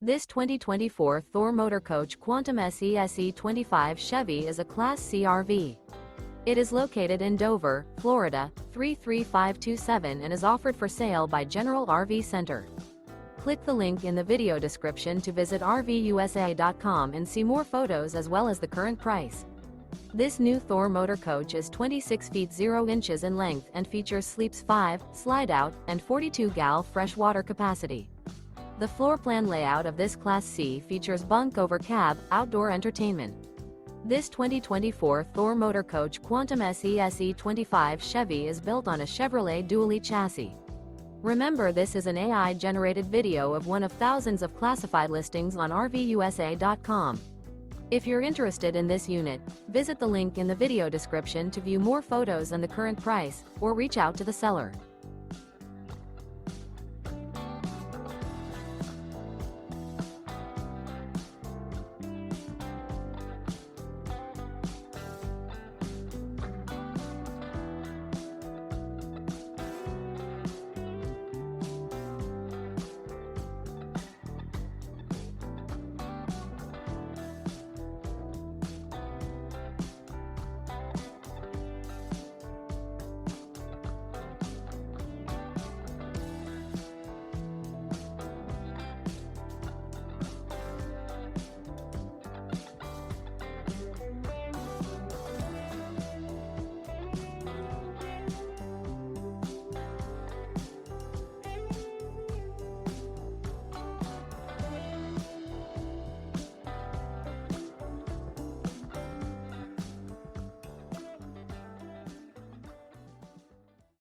This 2024 Thor Motor Coach Quantum SE-SE25 Chevy is a Class C RV. It is located in Dover, Florida, 33527 and is offered for sale by General RV Center. Click the link in the video description to visit RVUSA.com and see more photos as well as the current price. This new Thor Motor Coach is 26 feet 0 inches in length and features sleeps 5, slide-out, and 42-gal freshwater capacity. The floor plan layout of this Class C features bunk over cab, outdoor entertainment. This 2024 Thor Motor Coach Quantum SE-SE25 Chevy is built on a Chevrolet dually chassis. Remember, this is an AI-generated video of one of thousands of classified listings on RVUSA.com. If you're interested in this unit, visit the link in the video description to view more photos and the current price, or reach out to the seller.